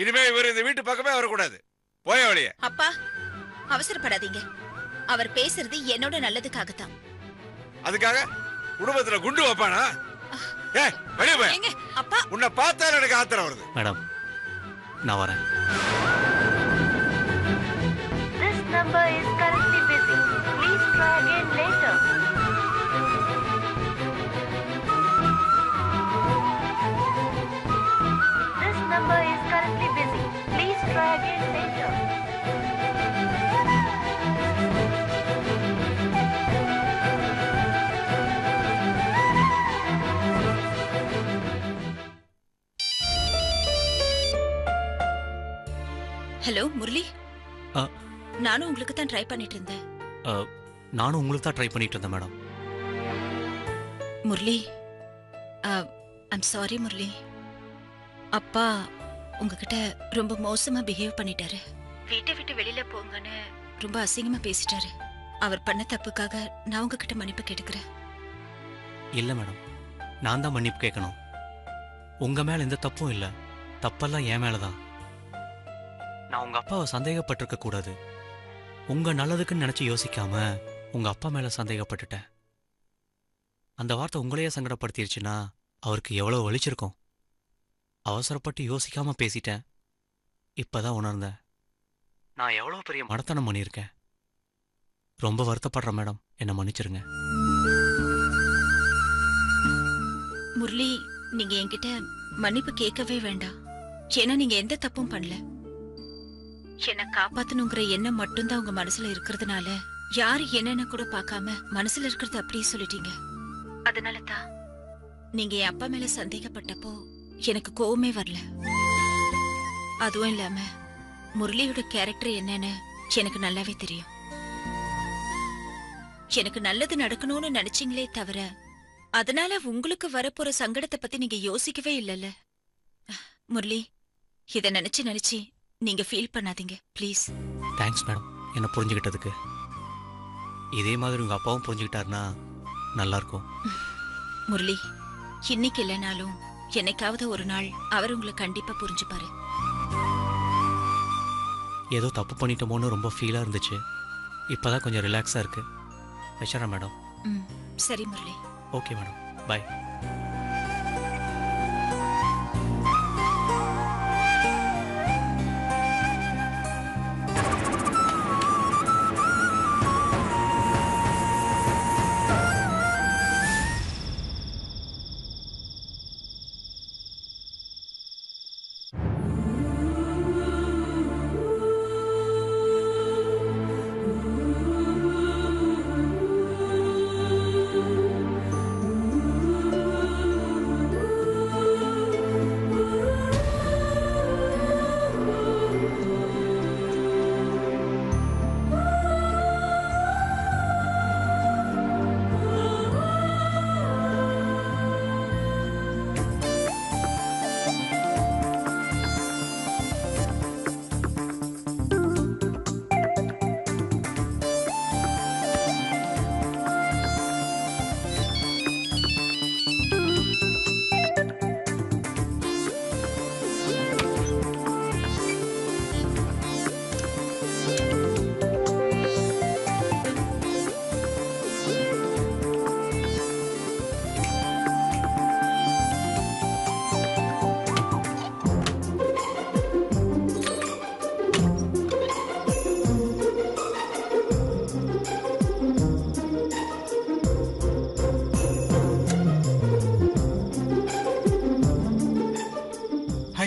இனிமே இவர் இந்த வீட்டு பக்கமே வரக்கூடாது. போய வழிய. அப்பா அவசரப்படாதீங்க. அவர் பேசுறது என்னோட நல்லதுக்காகத்தான். அதுக்காக குடும்பத்துல குண்டு வைப்பானா? ஏய் வெளிய போய். அப்பா உன்னை பார்த்தா எனக்கு ஆத்திரம் வருது. மேடம் நான் வரேன். This number is currently busy. Please try again later. This number is currently busy. Please try again later. Hello Murali. நானும் உங்களுக்கு தான் ட்ரை பண்ணிட்டு இருந்தேன். நானும் உங்களுக்கு தான் ட்ரை பண்ணிட்டு இருந்தேன் madam. Murali I'm sorry Murali. அப்பா உங்ககிட்ட ரொம்ப மோசமா பிஹேவ் பண்ணிட்டாரு. வீட்டை விட்டு வெளியில போங்கன்னு ரொம்ப அசிங்கமா பேசிட்டாரு. அவர் பண்ண தப்புக்காக நான் உங்ககிட்ட மன்னிப்பு கேட்டுக்கிறேன். இல்லை மேடம், நான் தான் மன்னிப்பு கேட்கணும். உங்க மேல எந்த தப்பும் இல்லை. தப்பெல்லாம் என் மேலதான். நான் உங்க அப்பாவை சந்தேகப்பட்டிருக்க கூடாது. உங்க நல்லதுக்குன்னு நினைச்சு யோசிக்காம உங்க அப்பா மேல சந்தேகப்பட்டுட்டேன். அந்த வார்த்தை உங்களையே சங்கடப்படுத்திருச்சுன்னா அவருக்கு எவ்வளவு வலிச்சிருக்கும். அவசரப்பட்டு யோசிக்காம பேசிட்டேன். இப்பதான் உணர்ந்தேன் நான் எவ்வளவு பெரிய மடத்தனம் பண்ணியிருக்கேன். ரொம்ப வருத்தப்படுறேன் மேடம், என்னை மன்னிச்சிருங்க. முரளி நீங்க என்கிட்ட மன்னிப்பு கேட்கவே வேண்டாம். ஏன்னா நீங்க எந்த தப்பும் பண்ணல. என்னை காப்பாத்தணுங்கிற எண்ணம் மட்டும்தான் உங்க மனசுல இருக்கிறதுனால யாரு என்னன்னு கூட பார்க்காம மனசுல இருக்கிறது அப்படியே சொல்லிட்டீங்க. அதனால தான் நீங்க என் அப்பா மேல சந்தேகப்பட்டப்போ எனக்கு கோவமே வரல. அதுவும் இல்லாம முரளியோட கேரக்டர் என்னன்னு எனக்கு நல்லாவே தெரியும். எனக்கு நல்லது நடக்கணும்னு நினைச்சீங்களே தவிர அதனால உங்களுக்கு வரப்போற சங்கடத்தை பத்தி நீங்க யோசிக்கவே இல்லைல்ல. முரளி இத நினைச்சு நீங்க ஃபீல் பண்ணாதீங்க ப்ளீஸ். தேங்க்ஸ் மேடம், என்ன புரிஞ்சுக்கிட்டதுக்கு. இதே மாதிரி உங்க அப்பாவும் புரிஞ்சுக்கிட்டாருன்னா நல்லா இருக்கும். முரளி இன்னைக்கு இல்லைனாலும் என்னைக்காவது ஒரு நாள் அவர் உங்களை கண்டிப்பா புரிஞ்சுப்பாரு. ஏதோ தப்பு பண்ணிட்டோமோன்னு ரொம்ப ஃபீலா இருந்துச்சு. இப்பதான் கொஞ்சம் ரிலாக்ஸா இருக்கு. வச்சுறேன் மேடம். சரி முரளி. ஓகே மேடம், பாய்.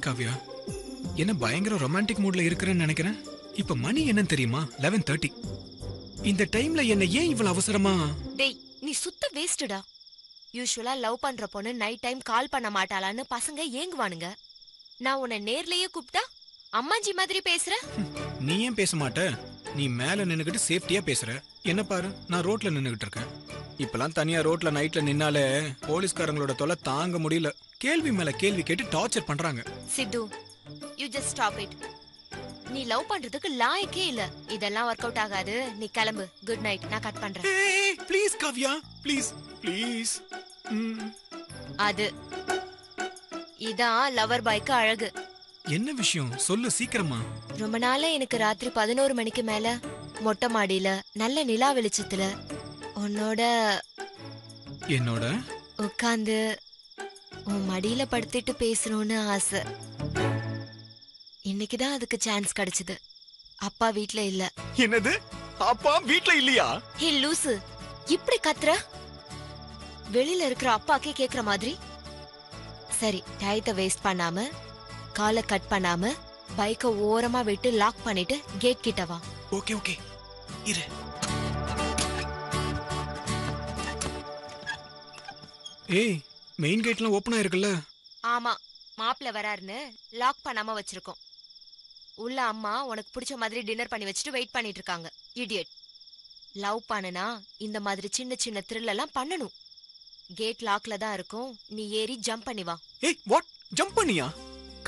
காவ்யா, என்ன பயங்கர ரொமான்டிக் மூட்ல இருக்கிறேன்னு நினைக்கிறேன். இப்ப மணி என்னன்னு தெரியுமா? 11:30. இந்த டைம்ல என்ன ஏன் இவ்வளவு அவசரமா? டேய் நீ சுத்த வேஸ்டடா. யூசுவலா லவ் பண்ற பொண்ணு நைட் டைம் கால் பண்ண மாட்டாளான்னு பசங்க ஏங்குவானுங்க. நான் உன்னை நேர்லயே கூப்பிட்டா அம்மாஞ்சி மாதிரி பேசுற. நீ ஏன் பேச மாட்ட? நீ மேல நின்னுகிட்டு சேஃப்டியா பேசுற. என்ன பாரு, நான் ரோட்ல நின்னுகிட்டு இருக்கேன். இப்பெல்லாம் தனியா ரோட்ல நைட்ல நின்னாலே போலீஸ்காரங்களோட தொல்லை தாங்க முடியல. கேள்வி மேல கேள்வி கேட்டு டார்ச்சர் பண்றாங்க. சித்து, யூ ஜஸ்ட் ஸ்டாப் இட். நீ லவ் பண்றதுக்கு லாயக்கே இல்ல. இதெல்லாம் ஒர்க் அவுட் ஆகாது. நீ கிளம்பு. Good night. நான் கட் பண்றேன். Please Kavya, please please. அது இதான் லவர் பாய்க்கு அழகு. என்ன விஷயம் சொல்லு சீக்கிரமா. ரொம்ப நாளா எனக்கு ராத்திரி 11 மணிக்கு மேல மொட்டை மாடியில நல்ல நிலா வெளிச்சத்துல உன்னோட என்னோட உட்காந்து உன் மடியில படுத்துட்டு பேசணும்னு ஆசை. இன்னைக்குதான் அதுக்கு சான்ஸ் கிடைச்சது. அப்பா வீட்ல இல்ல. என்னது? அப்பா வீட்ல இல்லையா? ஹே லூசு, இப்படி கத்துற? வெளியில இருக்கிற அப்பாக்கே கேக்குற மாதிரி. சரி, டயத்தை வேஸ்ட் பண்ணாம காலை கட் பண்ணாம பைக்கை ஓரமா விட்டு லாக் பண்ணிட்டு கேட் கிட்ட வா. ஓகே ஓகே இரு. ஏய், மெயின் கேட்லாம் ஓபன் ஆயிருக்குல்ல? ஆமா, மாப்பிள்ள வராருன்னு லாக் பண்ணாம வச்சிருக்கோம். உள்ள அம்மா உனக்கு பிடிச்ச மாதிரி டின்னர் பண்ணி வச்சுட்டு வெயிட் பண்ணிட்டு இருக்காங்க. இடியட். லவ் பண்ணனா இந்த மாதிரி சின்ன சின்ன த்ரில் எல்லாம் பண்ணணும். கேட் லாக்ல தான் இருக்கும், நீ ஏறி ஜம்ப் பண்ணி வா. ஏய் வாட்? ஜம்ப் பண்ணியா?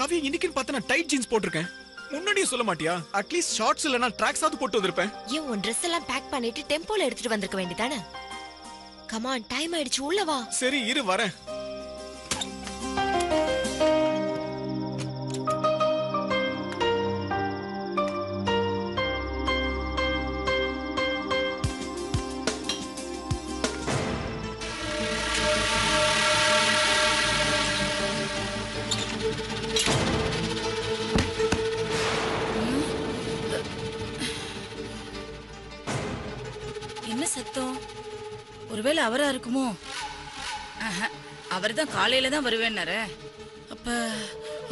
கவி, இன்னைக்குன்னு பார்த்து நான் டைட் ஜீன்ஸ் போட்டிருக்கேன். முன்னாடியே சொல்ல மாட்டியா? அட்லீஸ்ட் ஷார்ட்ஸ் இல்லனா ட்ராக்ஸ் ஆவது போட்டு வந்திருப்பேன். ஏன் உன் ட்ரெஸ் எல்லாம் பேக் பண்ணிட்டு டெம்போல எடுத்துட்டு வந்திருக்க வேண்டியதானே? கமான், டைம் ஆயிடுச்சு, உள்ள வா. சரி இரு வரேன். என்ன சத்தம்? ஒருவேளை அவரா இருக்குமோ? அவர் தான் காலையில தான் வருவேன்னாரு. அப்ப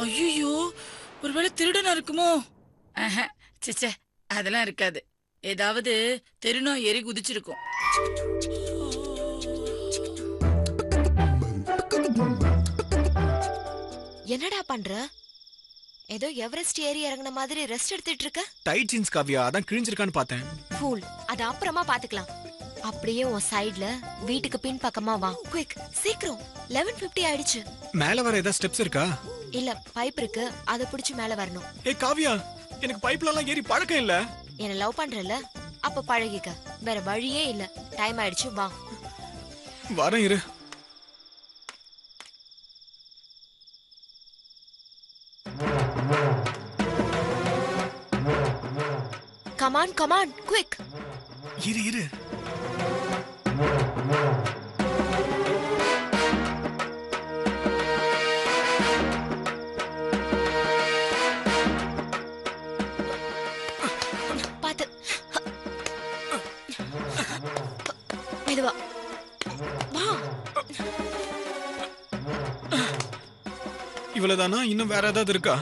ஐயோ, ஒருவேளை திருடனா இருக்குமோ? சிச்சே, அதெல்லாம் இருக்காது. ஏதாவது தெருநோ ஏறி குதிச்சிருக்கும். என்னடா பண்ற? ஏதோ எவரெஸ்ட் ஏறி இறங்குன மாதிரி ரெஸ்ட் எடுத்துட்டு இருக்க. டைட் ஜீன்ஸ் காவியா, அதான் கிழிஞ்சிருக்கான்னு பார்த்தேன். ஃபூல், அது அப்புறமா பாத்துக்கலாம். அப்படியே உன் சைடுல வீட்டுக்கு பின் பக்கமா வா. குயிக், சீக்கிரம். 11:50 ஆயிடுச்சு. மேல வர ஏதாவது ஸ்டெப்ஸ் இருக்கா? இல்ல, பைப் இருக்கு, அதை பிடிச்சு மேல வரணும். ஏய் காவியா, எனக்கு பைப்ல எல்லாம் ஏறி பழக்கம் இல்ல. என்ன லவ் பண்றல, அப்ப பழகிக்க. வேற வழியே இல்ல. டைம் ஆயிடுச்சு, வா. வரேன் இரு. Come on come on, quick. இரு இரு. பாத்து. மெதுவா வா. இவ்வளவுதானா? இன்னும் வேற ஏதாவது இருக்கா?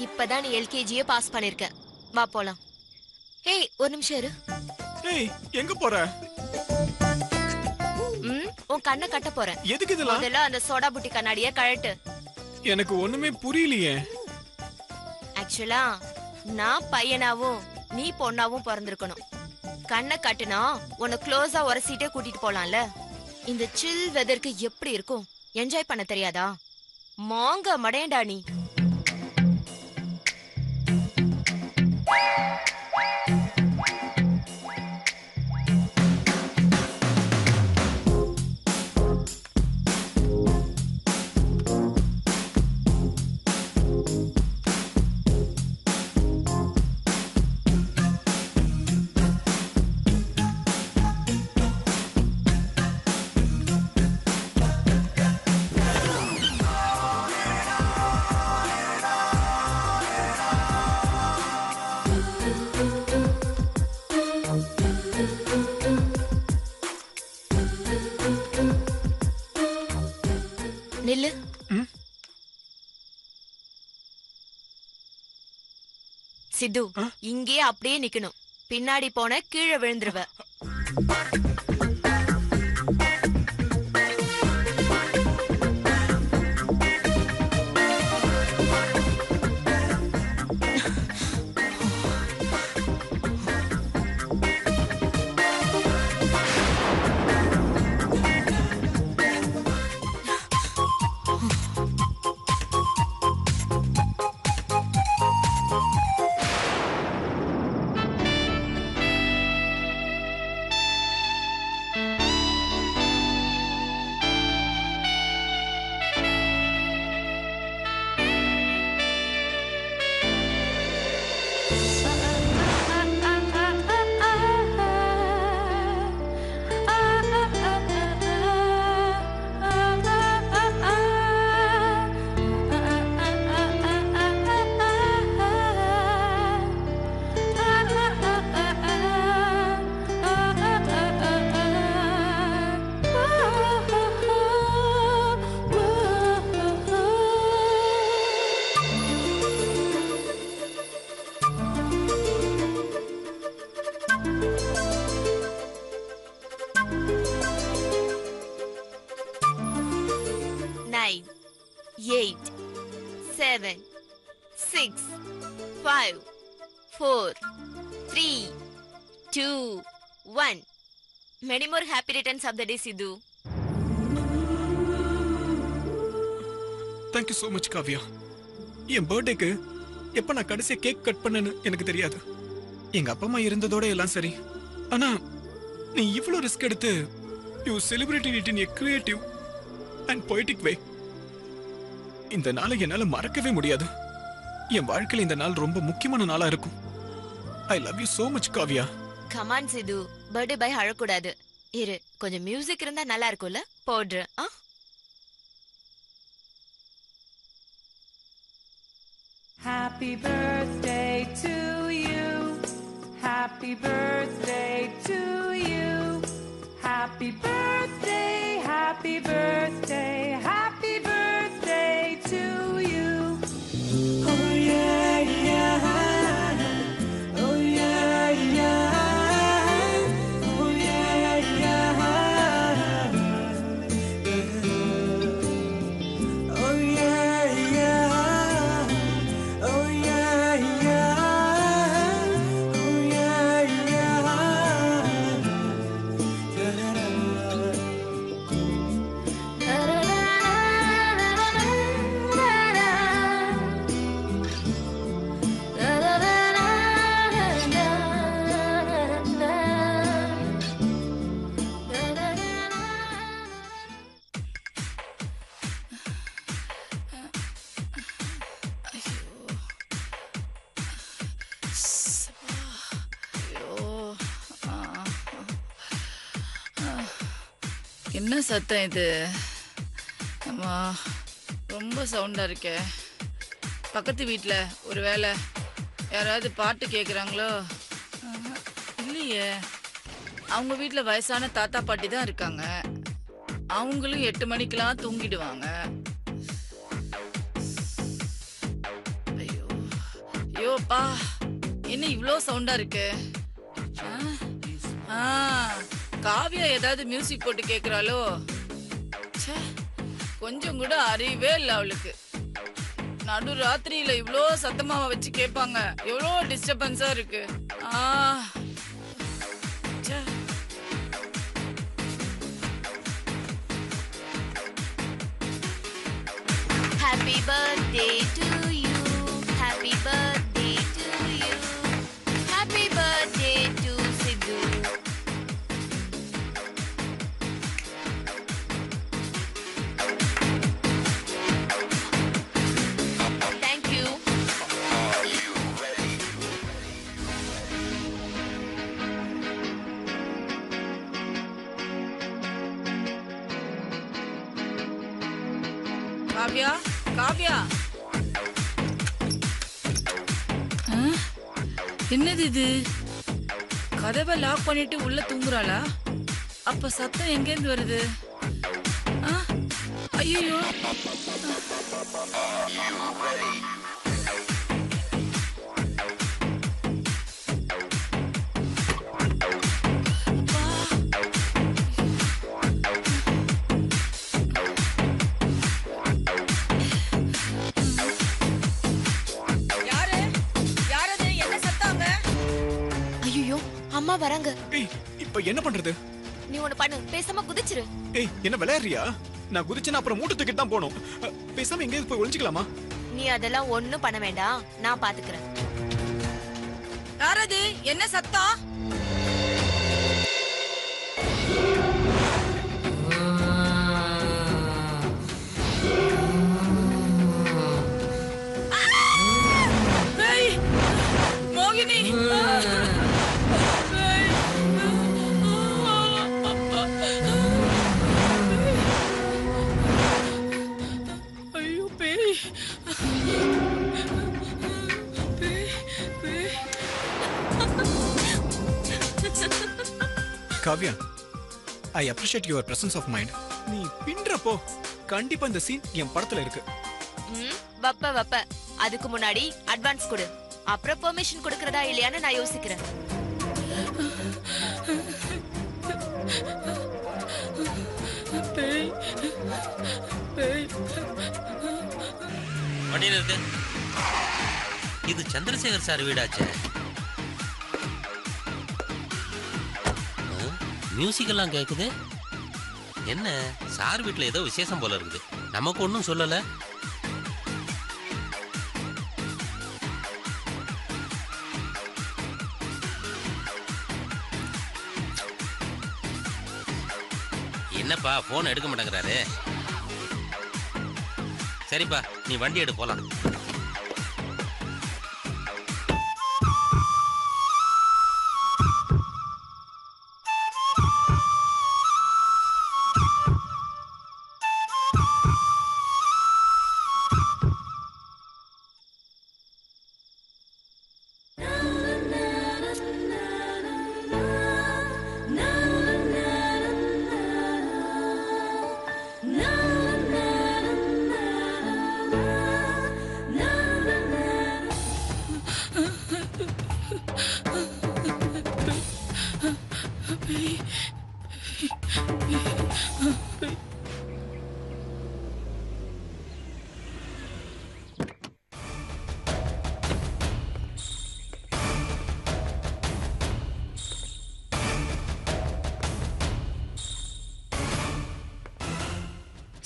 இப்பதான் நீ எல்கேஜியே பாஸ் பண்ணிருக்க. வா போலாம். ஏய், ஒரு நிமிஷம் இரு. ஏய், எங்க போற? உன் கண்ணை கட்ட போறேன். எதுக்கு இதெல்லாம்? முதல்ல அந்த சோடா புட்டி கண்ணாடிய கழட்டு. எனக்கு ஒண்ணுமே புரியலையே. ஆக்சுவலா நான் பையனாவும் நீ பொண்ணாவும் பிறந்திருக்கணும். கண்ணை கட்டுனா உன்னை க்ளோஸா உரசிட்டே கூட்டிட்டு போலாம்ல. இந்த சில் வெதருக்கு எப்படி இருக்கும்? என்ஜாய் பண்ண தெரியாதா? மாங்க மடையண்டா நீ. நில்லு. சித்து, இங்கே அப்படியே நிக்கணும். பின்னாடி போன கீழே விழுந்துருவ. 8 7 6 5 4 3 2 1. Many more happy returns of the day, Sidhu. Thank you so much, Kavya. என் பர்த்டேக்கு எப்ப நான் கடைசியா கேக் கட் பண்ணேன்னு எனக்கு தெரியாது. எங்க அப்பா அம்மா இருந்ததோட எல்லாம் சரி. ஆனா நீ இவ்ளோ ரிஸ்க் எடுத்து you celebrating it in a creative and poetic way. இந்த நாளை என்னால மறக்கவே முடியாது. என் வாழ்க்கையில இந்த நாள் ரொம்ப முக்கியமான நாளா இருக்கும். I love you so much, Kavya. Come on, Sidhu. Birthday boy அழக்கூடாது. இரு, கொஞ்சம் மியூசிக் இருந்தா நல்லா இருக்கும்ல? போடுறேன். Happy birthday to you. Happy birthday to you. Happy birthday, happy birthday, happy birthday to you. Oh yeah, yeah. Oh yeah, yeah. Oh yeah, yeah. Oh yeah, yeah. Oh yeah, yeah. Oh yeah, yeah. என்ன சத்தம் இது? அம்மா, ரொம்ப சவுண்டா இருக்கே. பக்கத்து வீட்டில் ஒரு வேளை யாராவது பாட்டு கேட்குறாங்களோ? இல்லையே, அவங்க வீட்டில் வயசான தாத்தா பாட்டி தான் இருக்காங்க. அவங்களும் 8 மணிக்கெல்லாம் தூங்கிடுவாங்க. ஐயோ ஐயோப்பா, என்ன இவ்வளோ சவுண்டா இருக்கு? காவியா ஏதாவது மியூசிக் போட்டு கேட்குறாளோ? கொஞ்சம் கூட அறிவே இல்லை அவளுக்கு. நடு ராத்திரியில இவ்வளோ சத்தமாவை வச்சு கேட்பாங்க. எவ்வளோ டிஸ்டர்பன்ஸா இருக்கு. Happy birthday to you. Happy birthday to you. Happy birthday to Sidhu. Thank you. Kavya, Kavya, என்னது இது? கதவை லாக் பண்ணிட்டு உள்ள தூங்குறாளா? அப்ப சத்தம் எங்கேருந்து வருது? ஐயோ, அம்மா வராங்க. ஏய், இப்ப என்ன பண்றது? நீ ஒண்ணு பண்ணு, பேசாம குதிச்சிரு. ஏய், என்ன விளையாடுறியா? நான் குதிச்சேன்னா அப்புறம் மூட்டை தூக்கிட்டு தான் போகணும். பேசாம எங்கேயாவது போய் ஒளிஞ்சுக்கலாமா? நீ அதெல்லாம் ஒண்ணும் பண்ண வேண்டாம், நான் பாத்துக்கிறேன். யாரது? என்ன சத்தம்? மோகினி, ஐயோ பேய். Kavya, I appreciate your presence of mind. நீ பின்றப்போ கண்டிப்பா இந்த சீன் என் படத்துல இருக்கு. வப்ப வப்ப, அதுக்கு முன்னாடி அட்வான்ஸ் கொடு, அப்புறம் பெர்மிஷன் கொடுக்கறதா இல்லையான்னு நான் யோசிக்கிறேன். பேய் பேய் வண்டி நிறுத்து. இது சந்திரசேகர் சார் வீடாச்சே. மியூசிக் எல்லாம் கேக்குது. என்ன சார் வீட்டுல ஏதோ விசேஷம் போல இருக்குது. நமக்கு ஒன்றும் சொல்லல. என்னப்பா போன் எடுக்க மாட்டேங்கிறாரு. சரிப்பா நீ வண்டி எடு போலாம்.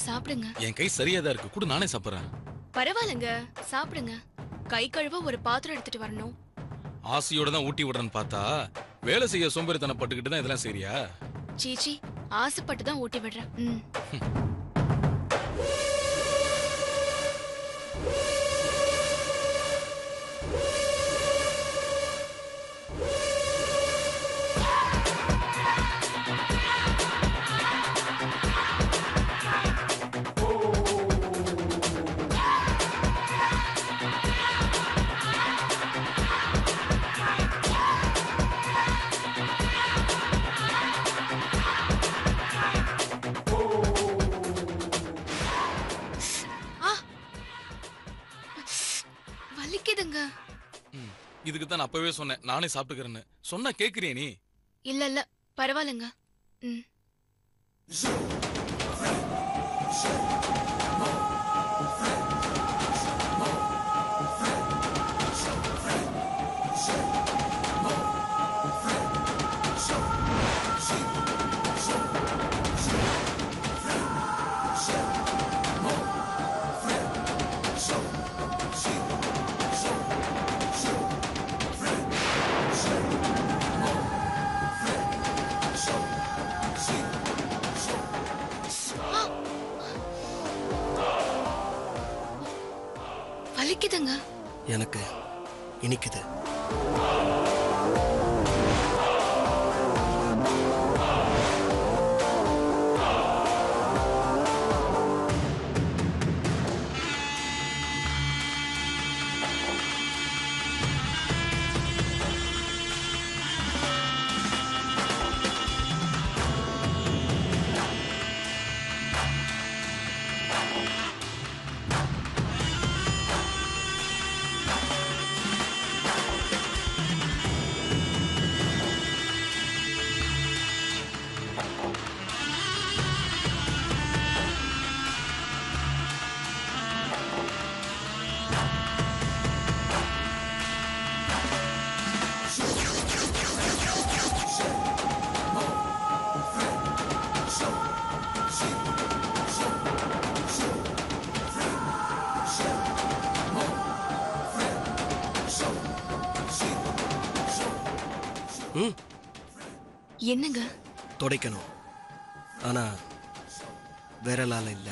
சாப்பிடுங்க. என் கை சரியா தான் இருக்கு. கூட நானே சாப்பிடுறேன். பரவாயில்லைங்க, சாப்பிடுங்க. கை கழுவ ஒரு பாத்திரம் எடுத்துட்டு வரணும். ஆசையோட தான் ஊட்டி விடுறேன்னு பார்த்தா வேலை செய்ய சோம்பேறித்தனம் பட்டுக்கிட்டு தான் இதெல்லாம் சரியா? சீச்சி, ஆசைப்பட்டு தான் ஊட்டி விடுறேன். ம். வலிக்குதுங்க. இதுக்கு தான் நான் அப்பவே சொன்னேன் நானே சாப்பிட்டுக்கிறேன்னு. சொன்னா கேக்குறியே நீ? இல்ல இல்ல பரவாயில்லைங்க. ம். வலிக்குதுங்க. எனக்கு இனிக்குது. என்னங்க? துடைக்கணும். ஆனா விரலால இல்ல.